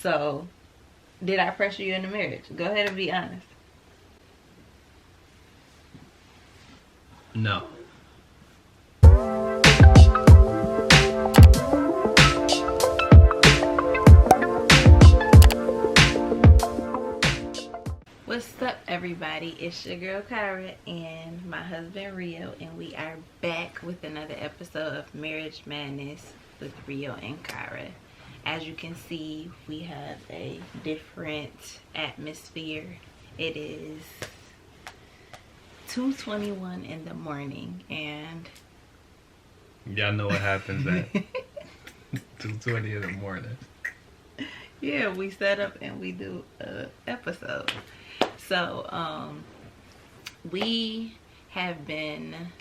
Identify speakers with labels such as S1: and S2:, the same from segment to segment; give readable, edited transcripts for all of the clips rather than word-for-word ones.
S1: So, did I pressure you into marriage? Go ahead and be honest.
S2: No.
S1: What's up, everybody? It's your girl Kyra and my husband Rio, and we are back with another episode of Marriage Madness with Rio and Kyra. As you can see, we have a different atmosphere. It is 2:21 in the morning, and
S2: y'all know what happens at 2:20 in the morning.
S1: Yeah, we set up and we do an episode. So, we have been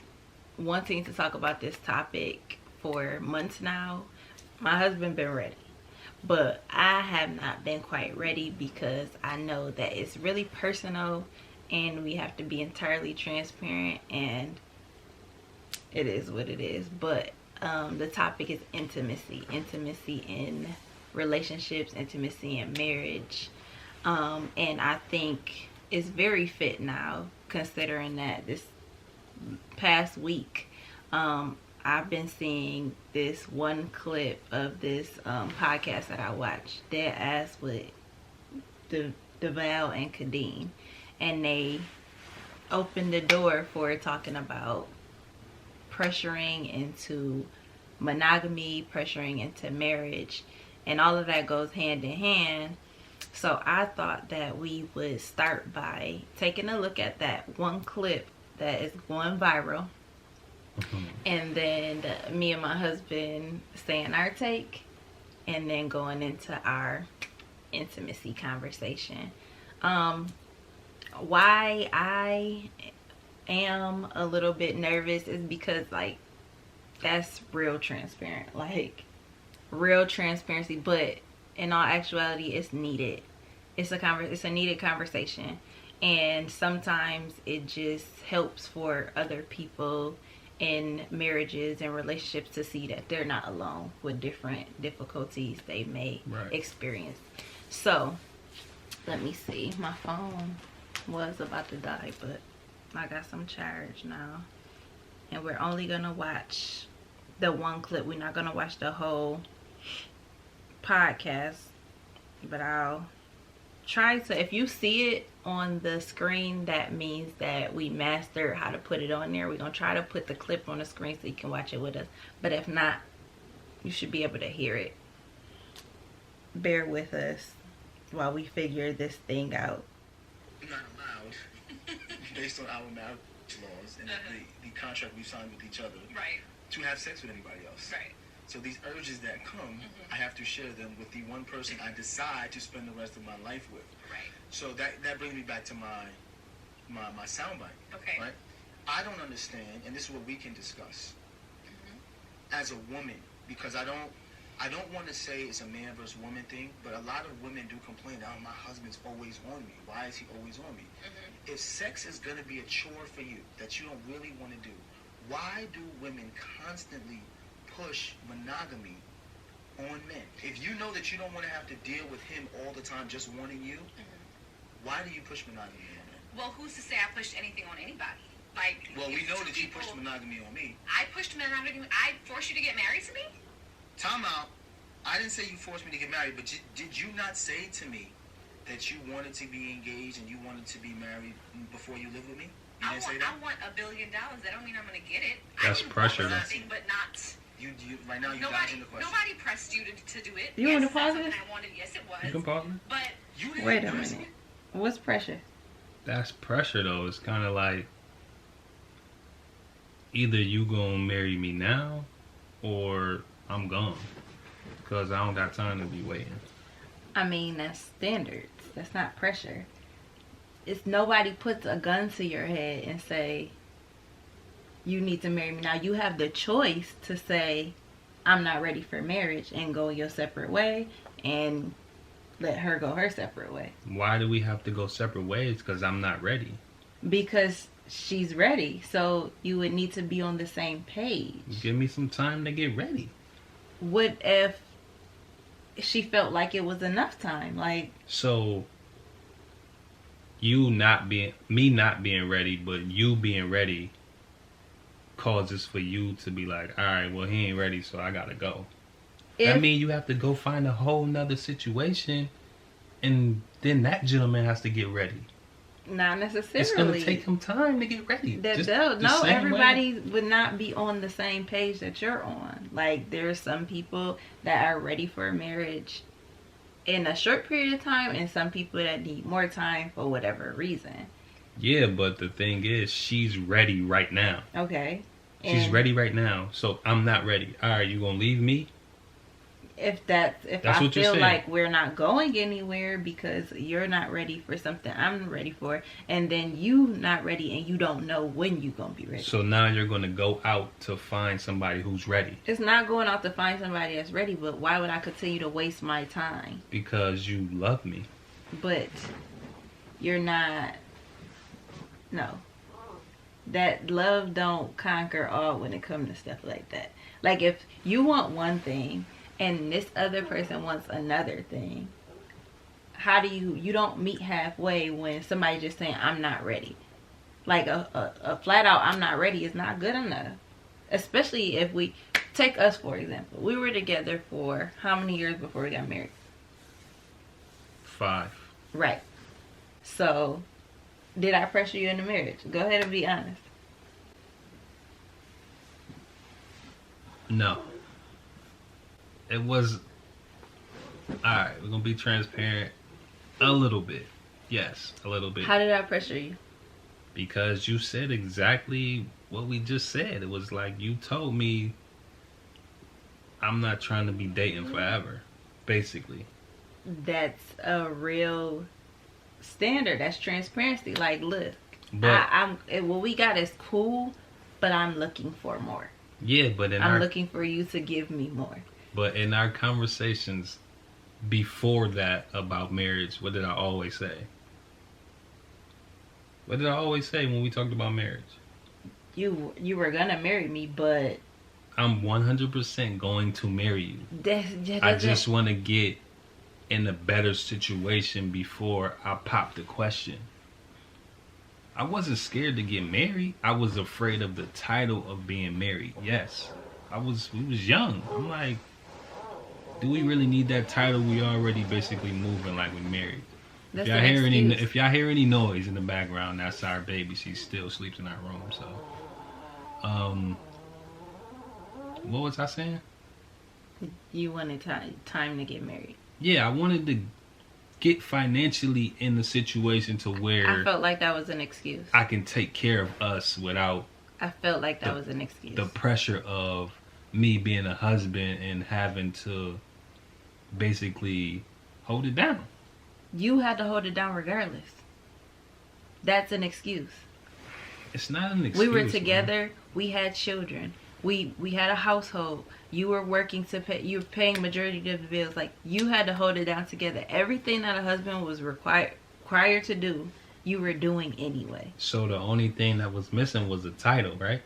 S1: wanting to talk about this topic for months now. My husband been ready, but I have not been quite ready because I know that it's really personal and we have to be entirely transparent, and it is what it is. But the topic is intimacy in relationships, intimacy in marriage, and I think it's very fit now, considering that this past week I've been seeing this one clip of this podcast that I watched, Dead Ass, with DeVal and Kadeen, and they opened the door for talking about pressuring into monogamy, pressuring into marriage, and all of that goes hand in hand. So I thought that we would start by taking a look at that one clip that is going viral, and then me and my husband saying our take, and then going into our intimacy conversation. Why I am a little bit nervous is because, like, that's real transparent, like real transparency, but in all actuality, it's needed. It's a needed conversation, and sometimes it just helps for other people in marriages and relationships to see that they're not alone with different difficulties they may experience. So, let me see. My phone was about to die, but I got some charge now, and we're only gonna watch the one clip. We're not gonna watch the whole podcast, but I'll try to. If you see it on the screen, that means that we mastered how to put it on there. We're gonna try to put the clip on the screen so you can watch it with us, but if not, you should be able to hear it. Bear with us while we figure this thing out.
S3: Not allowed, based on our marriage laws and the contract we've signed with each other, to have sex with anybody else. So these urges that come, I have to share them with the one person I decide to spend the rest of my life with. So that brings me back to my soundbite. Right? I don't understand, and this is what we can discuss as a woman, because I don't want to say it's a man versus woman thing, but a lot of women do complain that, oh, my husband's always on me. Why is he always on me? If sex is going to be a chore for you that you don't really want to do, why do women constantly push monogamy on men? If you know that you don't want to have to deal with him all the time just wanting you, why do you push monogamy on men?
S4: Well, who's to say I pushed anything on anybody? Like,
S3: well, we know that you pushed monogamy on me.
S4: I pushed monogamy. I forced you to get married to me?
S3: Time out. I didn't say you forced me to get married, but did you not say to me that you wanted to be engaged and you wanted to be married before you lived with me? You didn't say that?
S4: I want $1 billion. That don't mean I'm going to get it.
S2: That's pressure.
S4: Nothing, but not.
S3: You right now you're dodging the question.
S4: Nobody pressed you to do it.
S1: You want to pause it?
S4: I wanted. Yes, it was.
S2: You can pause it.
S4: But
S3: you didn't.
S1: Wait a minute. What's pressure?
S2: That's pressure, though. It's kind of like either you gonna marry me now or I'm gone, because I don't got time to be waiting.
S1: I mean, that's standards. That's not pressure. It's nobody puts a gun to your head and say, you need to marry me now. You have the choice to say, I'm not ready for marriage, and go your separate way, and let her go her separate way.
S2: Why do we have to go separate ways? Because I'm not ready.
S1: Because she's ready. So you would need to be on the same page.
S2: Give me some time to get ready.
S1: What if she felt like it was enough time. Like,
S2: so you not being me not being ready, but you being ready causes for you to be like, all right, well, he ain't ready, so I gotta go. That means you have to go find a whole nother situation, and then that gentleman has to get ready.
S1: Not necessarily.
S2: It's gonna take him time to get ready.
S1: No, everybody would not be on the same page that you're on. Like, there's some people that are ready for a marriage in a short period of time, and some people that need more time for whatever reason.
S2: Yeah, but the thing is, she's ready right now.
S1: Okay.
S2: She's ready right now, so I'm not ready. All right, you gonna leave me? If I feel like we're not going anywhere because you're not ready for something I'm ready for, and then you not ready and you don't know when you gonna be ready. So now you're gonna go out to find somebody who's ready.
S1: It's not going out to find somebody that's ready, but why would I continue to waste my time?
S2: Because you love me.
S1: But you're not. No. That love don't conquer all when it comes to stuff like that. Like, if you want one thing and this other person wants another thing, how do you don't meet halfway when somebody just saying, I'm not ready? Like, a flat out, I'm not ready is not good enough. Especially if we, take us for example. We were together for how many years before we got married?
S2: 5.
S1: Right. So, did I pressure you into marriage? Go ahead and be honest.
S2: No. It was... Alright, we're going to be transparent a little bit. Yes, a little bit.
S1: How did I pressure you?
S2: Because you said exactly what we just said. It was like, you told me I'm not trying to be dating forever, basically.
S1: That's a real standard. That's transparency. Like, look,
S2: but
S1: what we got is cool, but I'm looking for more.
S2: Yeah, but
S1: I'm looking for you to give me more.
S2: But in our conversations before that about marriage, what did I always say? What did I always say when we talked about marriage?
S1: You were gonna marry me, but
S2: I'm 100% going to marry you. I just want to get in a better situation before I pop the question. I wasn't scared to get married. I was afraid of the title of being married. Yes. We was young. I'm like, do we really need that title? We already basically moving like we married. If y'all hear any noise in the background, that's our baby. She still sleeps in our room. So, what was I saying?
S1: You wanted time to get married.
S2: Yeah, I wanted to get financially in the situation to where
S1: I felt like that was an excuse.
S2: I can take care of us without.
S1: I felt like that was an excuse.
S2: The pressure of me being a husband and having to basically hold it down.
S1: You had to hold it down regardless. That's an excuse.
S2: It's not an excuse.
S1: We were together. Man. We had children. We had a household. You were working to pay. You were paying majority of the bills. Like, you had to hold it down together. Everything that a husband was required to do, you were doing anyway.
S2: So the only thing that was missing was the title, right?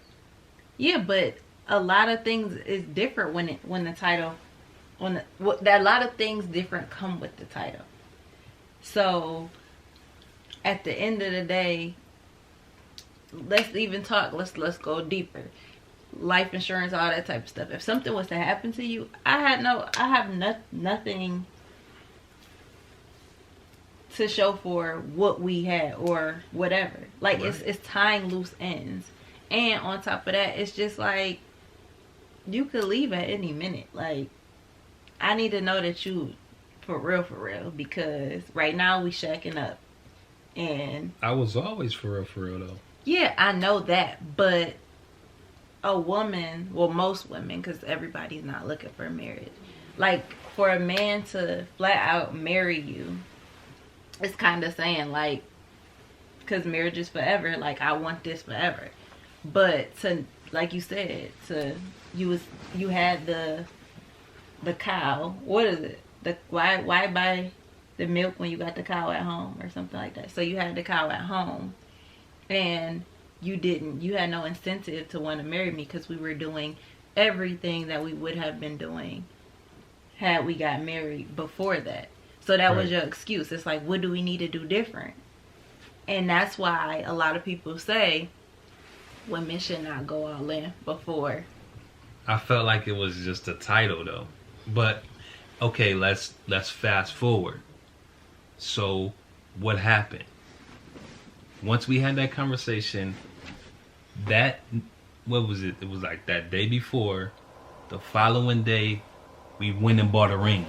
S1: Yeah, but a lot of things is different when the title, a lot of things different come with the title. So, at the end of the day, let's even talk. Let's go deeper. Life insurance, all that type of stuff. If something was to happen to you, I have nothing to show for what we had or whatever. Like, right. It's tying loose ends, and on top of that, it's just like you could leave at any minute. Like, I need to know that you for real, because right now we shacking up. And
S2: I was always for real though.
S1: Yeah, I know that, but a woman, well, most women, because everybody's not looking for marriage. Like, for a man to flat out marry you, it's kind of saying, like, because marriage is forever, like, I want this forever. But to, like you said, you had the cow. What is it? Why buy the milk when you got the cow at home or something like that? So you had the cow at home, and you had no incentive to want to marry me because we were doing everything that we would have been doing had we got married before that. So that was your excuse. It's like, what do we need to do different? And that's why a lot of people say women should not go all in before.
S2: I felt like it was just a title though. But okay, let's fast forward. So what happened? Once we had that conversation, what was it? It was like that day before, the following day, we went and bought a ring.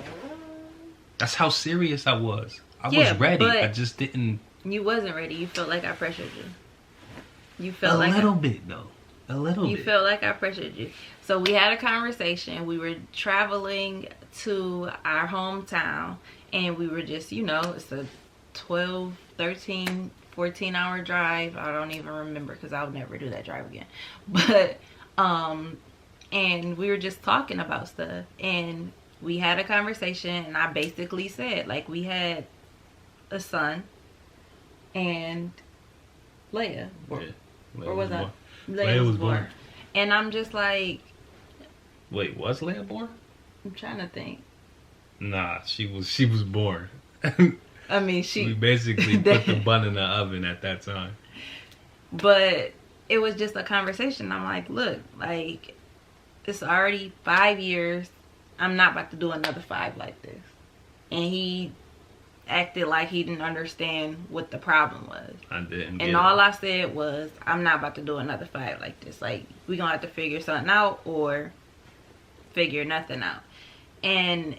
S2: That's how serious I was. I was ready. I just didn't.
S1: You wasn't ready. You felt like I pressured you. You felt like
S2: a little bit though. A little bit.
S1: You felt like I pressured you. So we had a conversation. We were traveling to our hometown, and we were just, it's a 12, 13, 14-hour drive. I don't even remember because I'll never do that drive again. But and we were just talking about stuff, and we had a conversation, and I basically said, like, we had a son and Leia. Or was I? Leia was born. And I'm just like,
S2: wait, was Leia born?
S1: I'm trying to think.
S2: Nah, she was born.
S1: I mean,
S2: we basically put the bun in the oven at that time.
S1: But it was just a conversation. I'm like, look, like, it's already 5 years. I'm not about to do another 5 like this. And he acted like he didn't understand what the problem was.
S2: I didn't.
S1: And all I said was, I'm not about to do another 5 like this. Like, we're going to have to figure something out or figure nothing out. And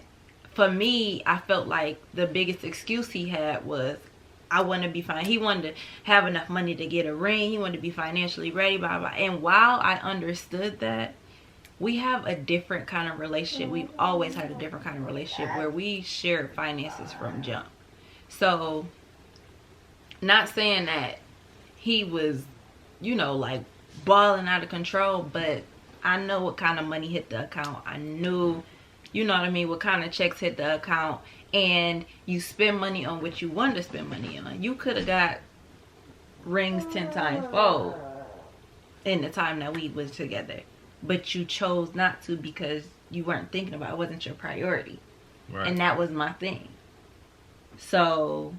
S1: for me, I felt like the biggest excuse he had was, I want to be fine. He wanted to have enough money to get a ring. He wanted to be financially ready, blah, blah. And while I understood that, we have a different kind of relationship. We've always had a different kind of relationship where we share finances from jump. So, not saying that he was, like balling out of control, but I know what kind of money hit the account. I knew, what kind of checks hit the account. And you spend money on what you want to spend money on. You could have got rings 10 times fold in the time that we was together. But you chose not to because you weren't thinking about it. It wasn't your priority. Right. And that was my thing. So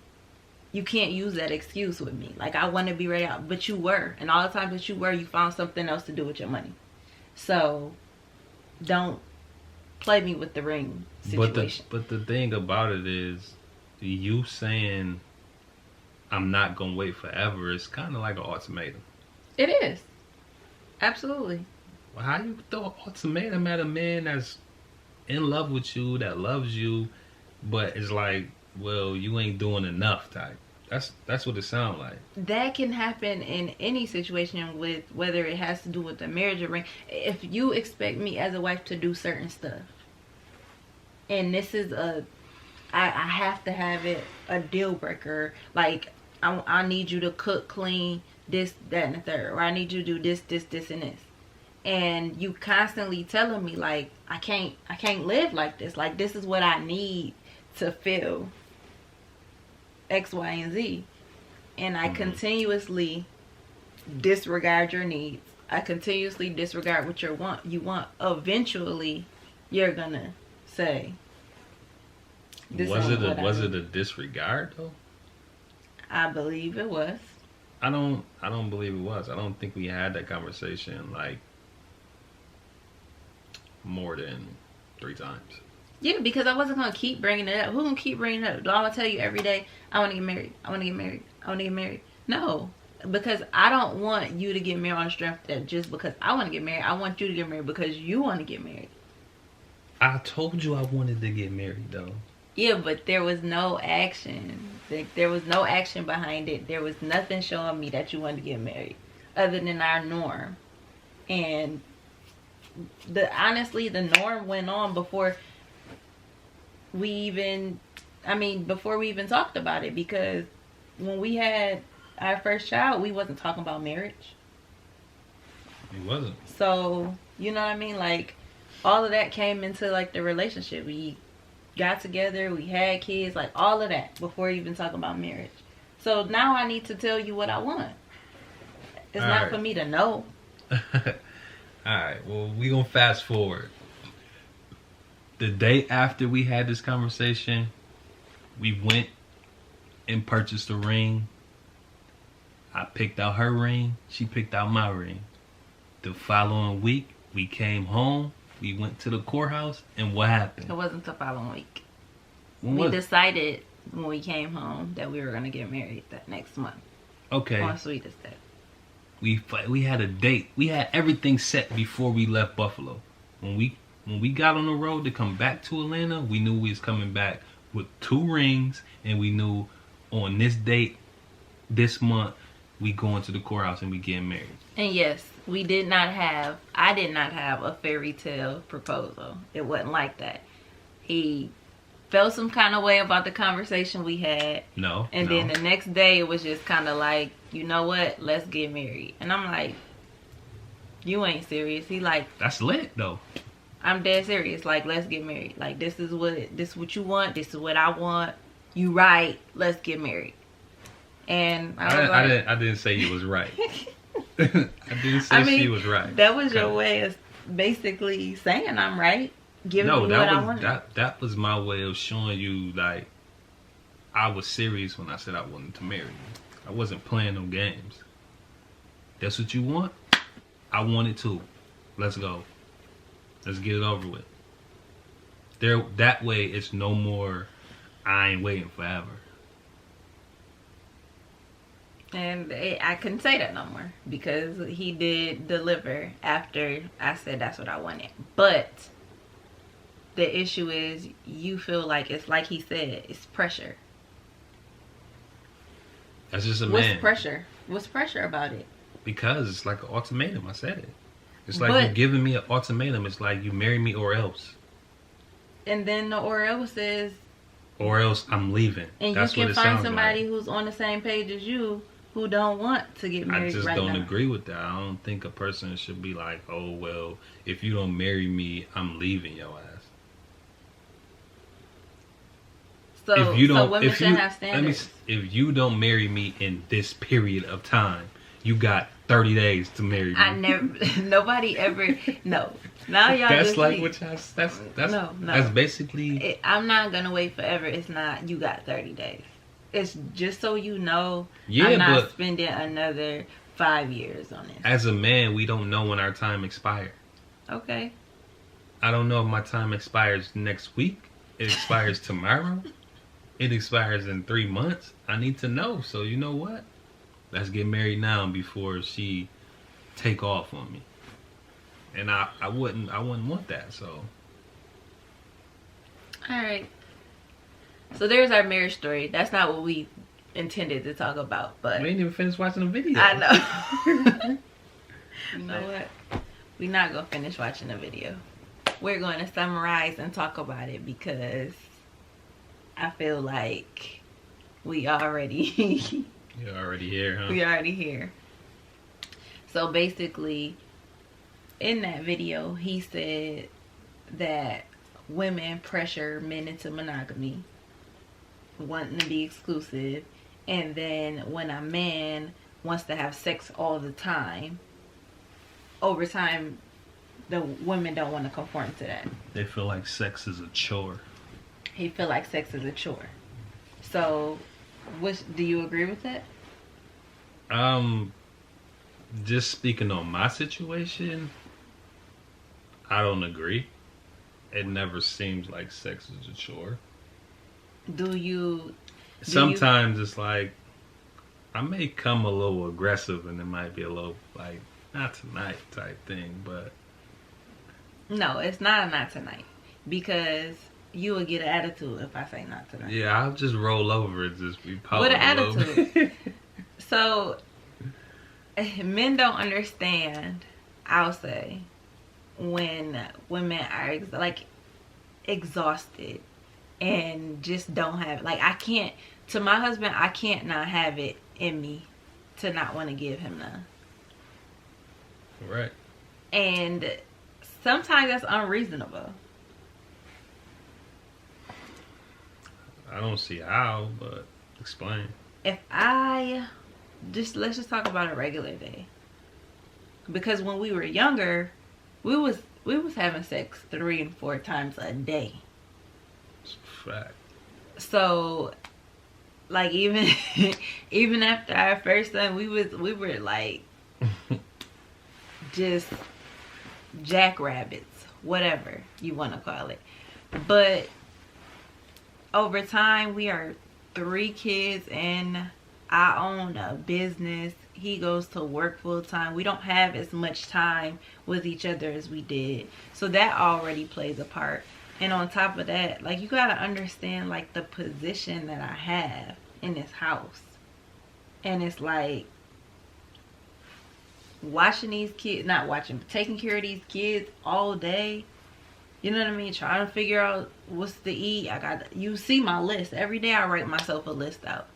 S1: you can't use that excuse with me. Like, I want to be ready out. But you were. And all the times that you were, you found something else to do with your money. So don't play me with the ring situation.
S2: But the thing about it is, you saying I'm not going to wait forever is kind of like an ultimatum.
S1: It is. Absolutely.
S2: Well, how you throw an ultimatum at a man that's in love with you, that loves you, but it's like, well, you ain't doing enough type. That's what it sounds like. That
S1: can happen in any situation, with whether it has to do with the marriage or ring. If you expect me as a wife to do certain stuff, and this is I have to have it a deal breaker. Like, I need you to cook, clean, this, that, and the third, or I need you to do this, this, this, and this. And you constantly telling me, like, I can't live like this. Like, this is what I need to feel X, Y, and Z. And I continuously disregard your needs. I continuously disregard what you want. Eventually, you're gonna say,
S2: was it a disregard though?
S1: I believe it was.
S2: I don't believe it was. I don't think we had that conversation like more than 3 times.
S1: Yeah, because I wasn't going to keep bringing it up. Who's going to keep bringing it up? Do I want to tell you every day, I want to get married, I want to get married, I want to get married? No, because I don't want you to get married on the strength that just because I want to get married, I want you to get married because you want to get married.
S2: I told you I wanted to get married, though.
S1: Yeah, but there was no action. There was no action behind it. There was nothing showing me that you wanted to get married other than our norm. And honestly, the norm went on before we even talked about it, because when we had our first child, we wasn't talking about marriage.
S2: It wasn't.
S1: So, you know what I mean? Like, all of that came into, like, the relationship. We got together, we had kids, like, all of that before even talking about marriage. So now I need to tell you what I want. It's not for me to know.
S2: Alright, well, we gonna fast forward. The day after we had this conversation, we went and purchased a ring. I picked out her ring. She picked out my ring. The following week, we came home. We went to the courthouse. And what happened?
S1: It wasn't the following week. We decided when we came home that we were going to get married that next month.
S2: Okay.
S1: On Sweetest Day.
S2: We had a date. We had everything set before we left Buffalo. When we got on the road to come back to Atlanta, we knew we was coming back with 2 rings, and we knew on this date, this month, we going to the courthouse and we getting married.
S1: And yes, I did not have a fairy tale proposal. It wasn't like that. He felt some kind of way about the conversation we had.
S2: No.
S1: And then the next day it was just kind of like, you know what? Let's get married. And I'm like, you ain't serious. He like,
S2: that's lit though.
S1: I'm dead serious. Like, let's get married. Like, this is what you want. This is what I want. You right. Let's get married. And
S2: I didn't say he was right. I didn't say she was right.
S1: That was your way of basically saying I'm right. Giving me what I wanted.
S2: That was my way of showing you, like, I was serious when I said I wanted to marry you. I wasn't playing no games. That's what you want? I want it too. Let's go. Let's get it over with. That way, it's no more, I ain't waiting forever.
S1: And I couldn't say that no more because he did deliver after I said that's what I wanted. But the issue is you feel like it's like he said, it's pressure.
S2: That's just a man.
S1: What's pressure? What's pressure about it?
S2: Because it's like an ultimatum. I said it. It's like you're giving me an ultimatum. It's like you marry me or else.
S1: And then the or else says,
S2: or else I'm leaving.
S1: And that's you can find somebody who's on the same page as you who don't want to get married. I
S2: just don't agree with that. I don't think a person should be like, oh, well, if you don't marry me, I'm leaving your ass.
S1: So women shouldn't have standards.
S2: If you don't marry me in this period of time, you got 30 days to marry me.
S1: Nobody ever, no. Now y'all
S2: that's
S1: just
S2: like what y'all, that's basically.
S1: I'm not going to wait forever. It's not, you got 30 days. It's just so you know,
S2: yeah,
S1: I'm not spending another 5 years on this.
S2: As a man, we don't know when our time expires.
S1: Okay.
S2: I don't know if my time expires next week. It expires tomorrow. It expires in 3 months. I need to know. So you know what? Let's get married now before she take off on me. And I wouldn't want that. So.
S1: All right. So there's our marriage story. That's not what we intended to talk about, but
S2: we ain't even finished watching the video.
S1: I know. You know what? We're not gonna finish watching the video. We're going to summarize and talk about it because I feel like we already
S2: you're already here, huh?
S1: We already here. So basically, in that video, he said that women pressure men into monogamy, wanting to be exclusive, and then when a man wants to have sex all the time, over time, the women don't want to conform to that.
S2: They feel like sex is a chore.
S1: He feel like sex is a chore. So, do you agree with that?
S2: Just speaking on my situation, I don't agree. It never seems like sex is a chore. Sometimes it's like, I may come a little aggressive and it might be a little like, not tonight type thing, but.
S1: No, it's not tonight. Because you would get an attitude if I say not tonight.
S2: Yeah, I'll just roll over and just be
S1: with an attitude. So, men don't understand, I'll say, when women are exhausted and just don't have it. Like, I can't, to my husband, I can't not have it in me to not want to give him none.
S2: Right.
S1: And sometimes that's unreasonable.
S2: I don't see how, but explain.
S1: If let's just talk about a regular day. Because when we were younger, we was we was having sex 3 and 4 times a day.
S2: It's a fact.
S1: So, like, even even after our first son, we were like just jackrabbits, whatever you want to call it. But over time, we are 3 kids, and I own a business. He goes to work full time. We don't have as much time with each other as we did. So that already plays a part. And on top of that, like, you got to understand, like, the position that I have in this house. And it's like, watching these kids, not watching, but taking care of these kids all day. You know what I mean? Trying to figure out what's to eat. You see my list. Every day I write myself a list out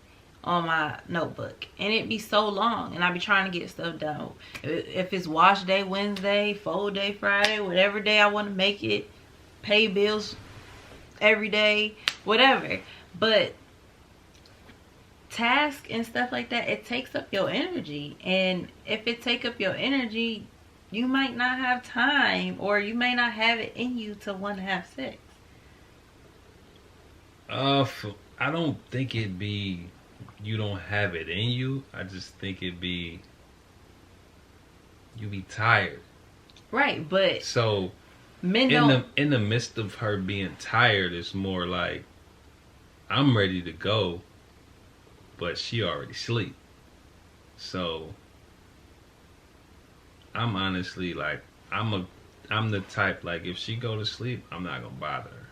S1: on my notebook. And it be so long. And I be trying to get stuff done. If it's wash day Wednesday, fold day Friday, whatever day I want to make it. Pay bills every day, whatever. But task and stuff like that, it takes up your energy. And if it take up your energy, you might not have time, or you may not have it in you to want to have sex.
S2: I don't think it'd be you don't have it in you. I just think it'd be you be tired.
S1: Right, but
S2: so
S1: men
S2: in the midst of her being tired, it's more like I'm ready to go, but she already sleep. So I'm honestly like, I'm the type, like, if she go to sleep, I'm not gonna bother her.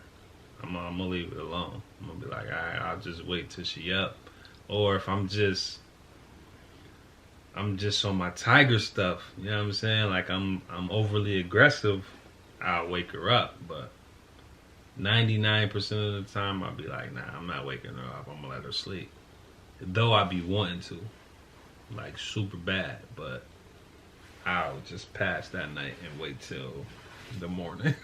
S2: I'm gonna leave it alone. I'm gonna be like, alright, I'll just wait till she up. Or if I'm just on my tiger stuff, you know what I'm saying? Like, I'm overly aggressive, I'll wake her up. But 99% of the time, I'll be like, nah, I'm not waking her up. I'm gonna let her sleep. Though I be wanting to, like, super bad, but I'll just pass that night and wait till the morning.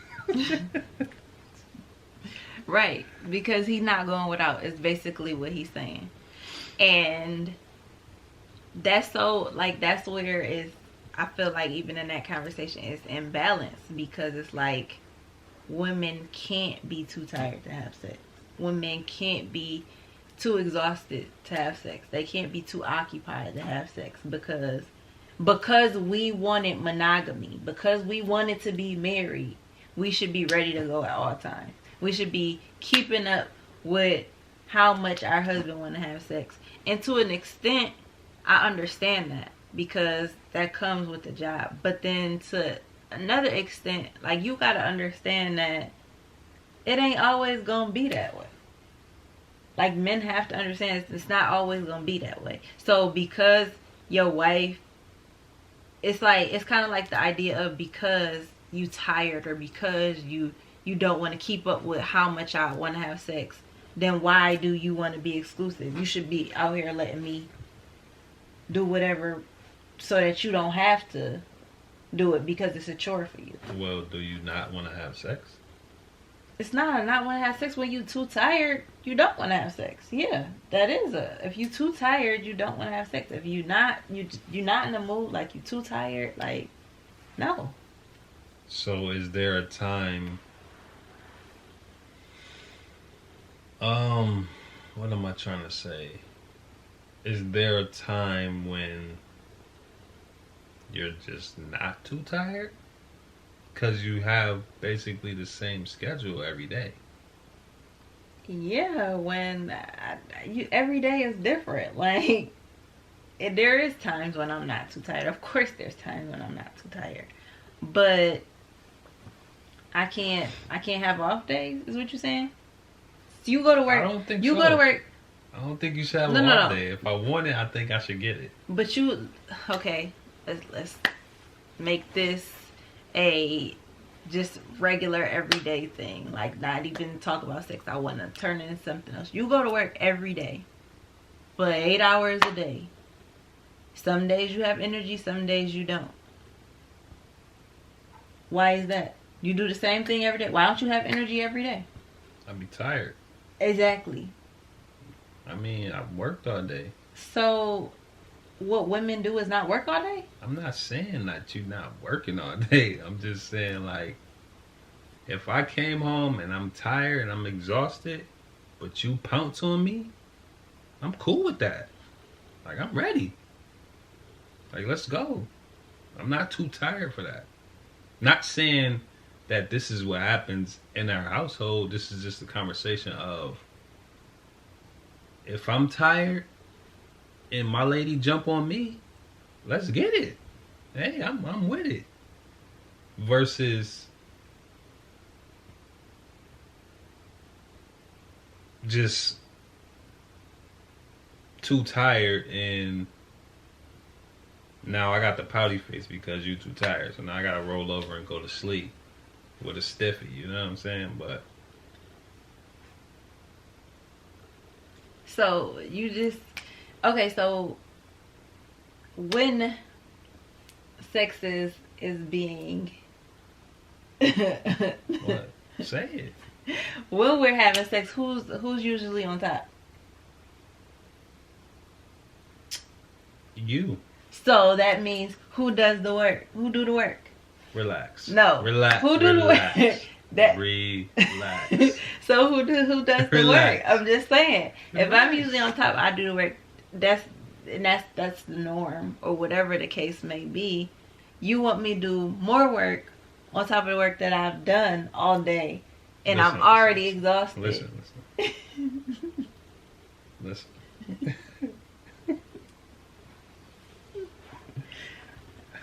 S1: Right, because he's not going without, is basically what he's saying. And that's so, like, that's where is, I feel like even in that conversation, it's imbalanced, because it's like women can't be too tired to have sex. Women can't be too exhausted to have sex. They can't be too occupied to have sex, because we wanted monogamy, because we wanted to be married, we should be ready to go at all times. We should be keeping up with how much our husband want to have sex. And to an extent, I understand that, because that comes with the job. But then to another extent, like, you got to understand that it ain't always going to be that way. Like, men have to understand it's not always going to be that way. So because your wife, it's kind of like the idea of, because you tired, or because you don't want to keep up with how much I want to have sex, then why do you want to be exclusive? You should be out here letting me do whatever so that you don't have to do it because it's a chore for you.
S2: Well, do you not want to have sex?
S1: It's not want to have sex. When you too tired, you don't want to have sex. Yeah, that is if you too tired, you don't want to have sex. If you're not in the mood, like, you too tired, like, no.
S2: So is there a time, what am I trying to say? Is there a time when you're just not too tired? Because you have basically the same schedule every day.
S1: Yeah, when every day is different. Like, there is times when I'm not too tired. Of course there's times when I'm not too tired. But I can't have off days, is what you're saying? So you go to work.
S2: I don't think
S1: you
S2: so.
S1: go to work.
S2: I don't think you should have an off day. If I want it, I think I should get it.
S1: But okay, let's make this a just regular everyday thing. Like, not even talk about sex. I want to turn it into something else. You go to work every day for 8 hours a day. Some days you have energy, some days you don't. Why is that? You do the same thing every day. Why don't you have energy every day?
S2: I'd be tired.
S1: Exactly.
S2: I mean, I've worked all day.
S1: So what women do is not work all day?
S2: I'm not saying that you're not working all day. I'm just saying, like, if I came home and I'm tired and I'm exhausted, but you pounce on me, I'm cool with that. Like, I'm ready. Like, let's go. I'm not too tired for that. Not saying that this is what happens in our household. This is just a conversation of, if I'm tired and my lady jump on me, let's get it. Hey, I'm with it. Versus just too tired and now I got the pouty face because you too tired. So now I gotta roll over and go to sleep with a stiffy, you know what I'm saying? But
S1: so you just okay, so when sex is being
S2: what? Say it.
S1: When we're having sex, who's usually on top?
S2: You.
S1: So that means who does the work? Who do the work?
S2: Relax.
S1: No.
S2: Relax.
S1: Who do
S2: relax.
S1: the work? That
S2: relax.
S1: So who does the
S2: Relax.
S1: work? I'm just saying.
S2: Relax.
S1: If I'm usually on top, I do the work. That's the norm, or whatever the case may be. You want me to do more work on top of the work that I've done all day, and I'm already exhausted.
S2: Listen.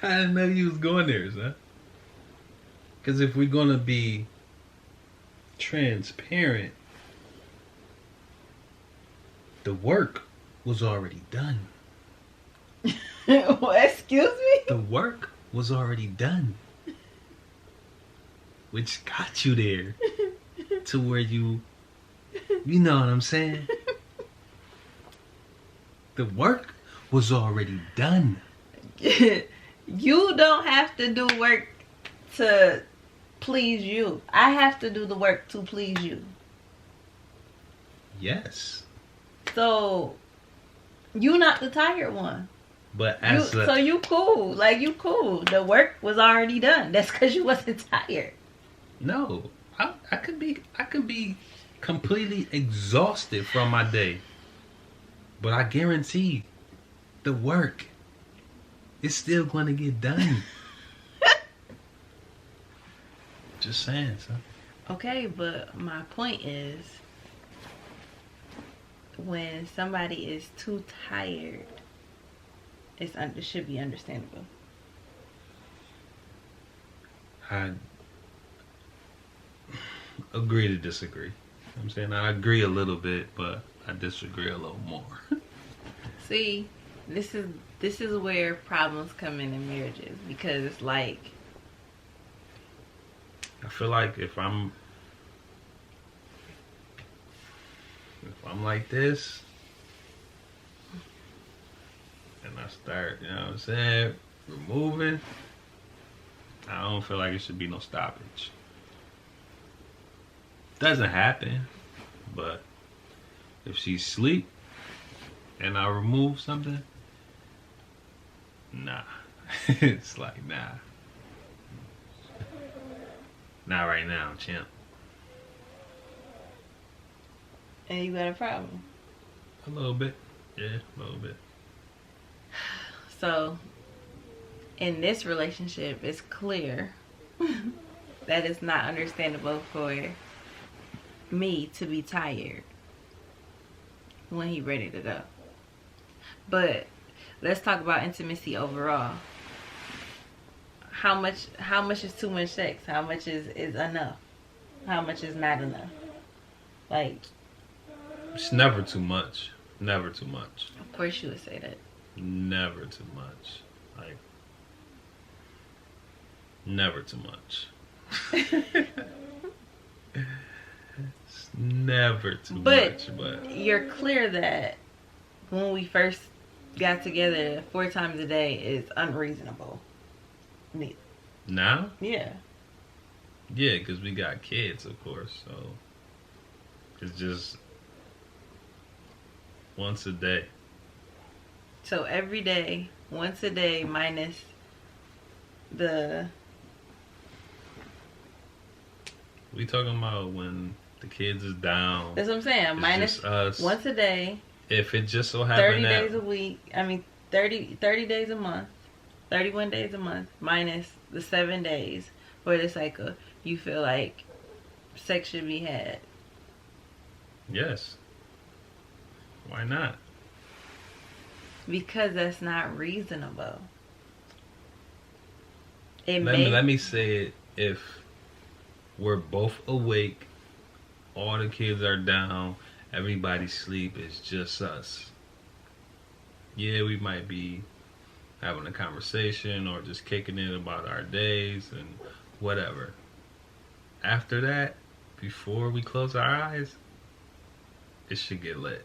S2: I didn't know you was going there, son. Because if we're gonna be transparent, the work was already done.
S1: Excuse me?
S2: The work was already done. Which got you there to where you know what I'm saying? The work was already done.
S1: You don't have to do work to please you. I have to do the work to please you.
S2: Yes.
S1: So you not the tired one.
S2: But
S1: so you cool. Like, you cool. The work was already done. That's because you wasn't tired.
S2: No. I could be completely exhausted from my day. But I guarantee the work is still going to get done. Just saying, son.
S1: Okay, but my point is, when somebody is too tired, it should be understandable.
S2: I agree to disagree. You know what I'm saying, I agree a little bit, but I disagree a little more.
S1: See, this is where problems come in marriages, because it's like,
S2: I feel like if I'm like this and I start, you know what I'm saying, removing, I don't feel like it should be no stoppage. Doesn't happen, but if she's asleep and I remove something, nah. It's like, nah. Not right now, champ.
S1: and you got a problem.
S2: A little bit. Yeah, a little bit.
S1: So, in this relationship, it's clear that it's not understandable for me to be tired when he's ready to go. But let's talk about intimacy overall. How much is too much sex? How much is enough? How much is not enough? Like,
S2: it's never too much. Never too much.
S1: Of course you would say that.
S2: Never too much. Like, never too much. It's never too much. But
S1: you're clear that when we first got together, 4 times a day is unreasonable.
S2: Now?
S1: Yeah.
S2: Yeah, because we got kids, of course. So it's just once a day.
S1: So every day, once a day, minus the...
S2: We talking about when the kids is down.
S1: That's what I'm saying. Minus
S2: just us.
S1: Once a day.
S2: If it just so happened
S1: 30 days a week. 30 days a month. 31 days a month. Minus the 7 days for the cycle. You feel like sex should be had.
S2: Yes. Why not?
S1: Because that's not reasonable.
S2: Let me say it. If we're both awake, all the kids are down, everybody sleep, it's just us. Yeah, we might be having a conversation or just kicking it about our days and whatever. After that, before we close our eyes, it should get lit.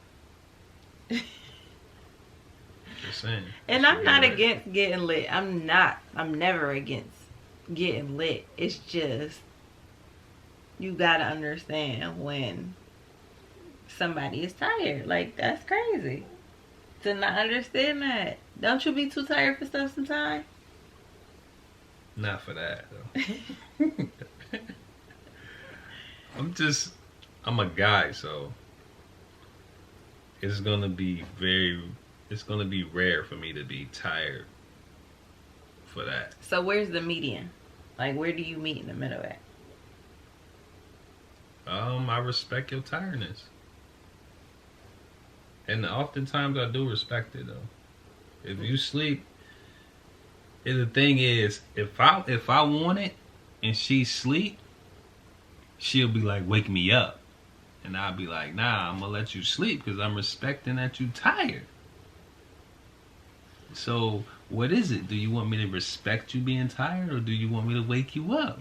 S2: Just saying.
S1: And I'm not against getting lit. I'm never against getting lit. It's just, you gotta understand when somebody is tired. Like, that's crazy to not understand that. Don't you be too tired for stuff sometimes?
S2: Not for that, though. I'm a guy, so it's gonna be rare for me to be tired for that.
S1: So where's the median? Like, where do you meet in the middle at?
S2: I respect your tiredness. And oftentimes I do respect it, though. If you sleep, and the thing is, if I want it and she sleep, she'll be like, wake me up. And I'll be like, nah, I'm gonna let you sleep because I'm respecting that you tired. So what is it? Do you want me to respect you being tired, or do you want me to wake you up?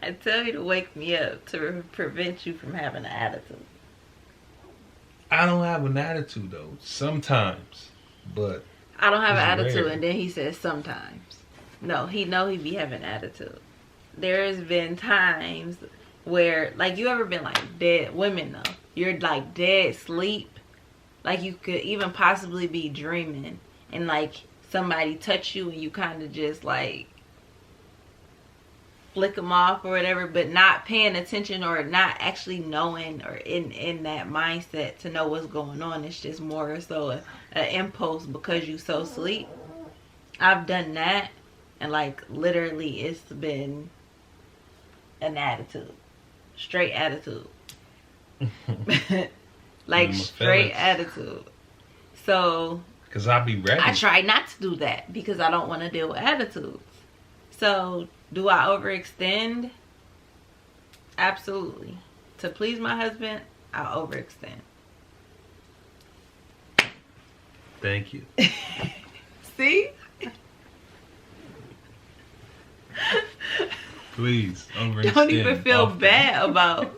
S1: I tell you to wake me up to prevent you from having an attitude.
S2: I don't have an attitude, though. Sometimes. But
S1: I don't have an attitude,
S2: rare.
S1: and then he says sometimes. No, he be having attitude. There's been times where, like, you ever been like dead, women though, you're like dead sleep, like you could even possibly be dreaming, and like somebody touch you and you kind of just like flick them off or whatever, but not paying attention or not actually knowing or in that mindset to know what's going on. It's just more so an impulse because you so sleep. I've done that, and like literally it's been an attitude, straight attitude. Like straight attitude. So
S2: because I'll be ready.
S1: I try not to do that because I don't want to deal with attitudes. So do I overextend? Absolutely. To please my husband, I'll overextend.
S2: Thank you.
S1: See?
S2: Please, overextend.
S1: Don't even feel
S2: often.
S1: bad about.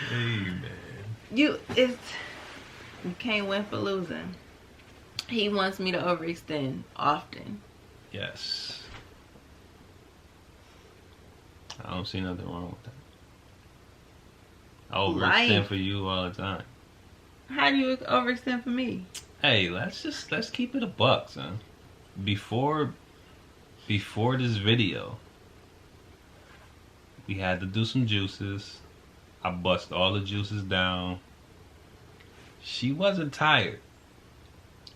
S2: Hey, man.
S1: You can't win for losing. He wants me to overextend often.
S2: Yes. I don't see nothing wrong with that. I overextend for you all the time.
S1: How do you overextend for me?
S2: Hey, let's keep it a buck, son. Before this video, we had to do some juices. I bust all the juices down. She wasn't tired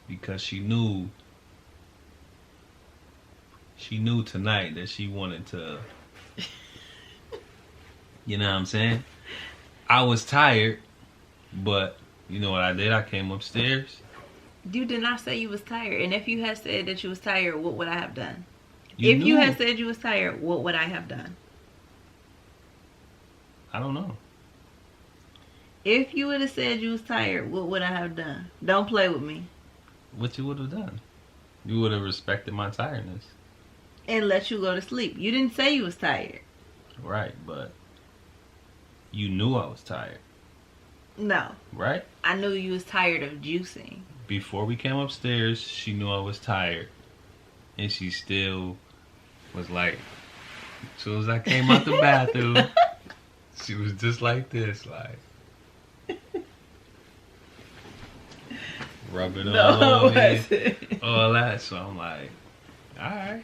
S2: because she knew tonight that she wanted to, you know what I'm saying? I was tired, but you know what I did? I came upstairs.
S1: You did not say you was tired. And if you had said that you was tired, what would I have done?
S2: You
S1: you had said you was tired, what would I have done?
S2: I don't know.
S1: If you would have said you was tired, what would I have done? Don't play with me.
S2: What you would have done? You would have respected my tiredness.
S1: And let you go to sleep. You didn't say you was tired.
S2: Right, but you knew I was tired.
S1: No.
S2: Right?
S1: I knew you was tired of juicing.
S2: Before we came upstairs, she knew I was tired. And she still was like, as soon as I came out the bathroom, she was just like this, like, rub it all on me, all that. So I'm like, all right.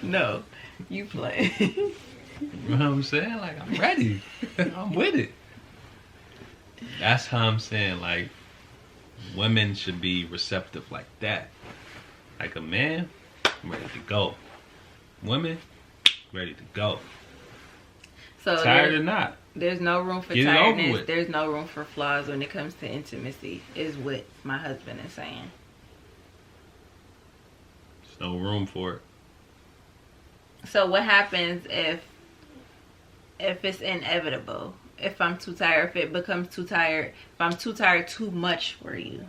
S1: No, you play.
S2: You know what I'm saying? Like, I'm ready. I'm with it. That's how I'm saying, like, women should be receptive like that. Like a man, I'm ready to go. Women, ready to go.
S1: So
S2: tired or not,
S1: there's no room for tiredness. There's no room for flaws when it comes to intimacy, is what my husband is saying.
S2: There's no room for it.
S1: So what happens if it's inevitable? If I'm too tired, if it becomes too tired, if I'm too tired too much for you,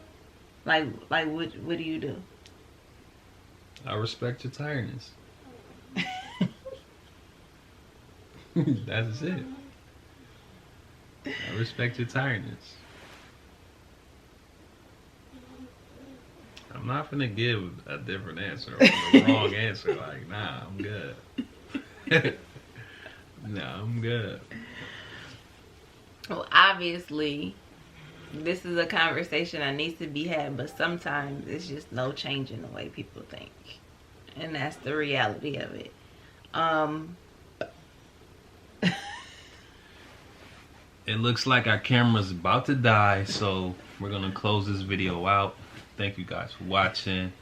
S1: like what do you do?
S2: I respect your tiredness. That's it. I respect your tiredness. I'm not gonna give a different answer or the wrong answer. Like, nah, I'm good. Nah, I'm good.
S1: Well, obviously, this is a conversation that needs to be had, but sometimes it's just no change in the way people think. And that's the reality of it.
S2: It looks like our camera's about to die, so we're gonna close this video out. Thank you guys for watching.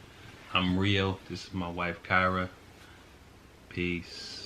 S2: I'm Rio. This is my wife, Kyra. Peace.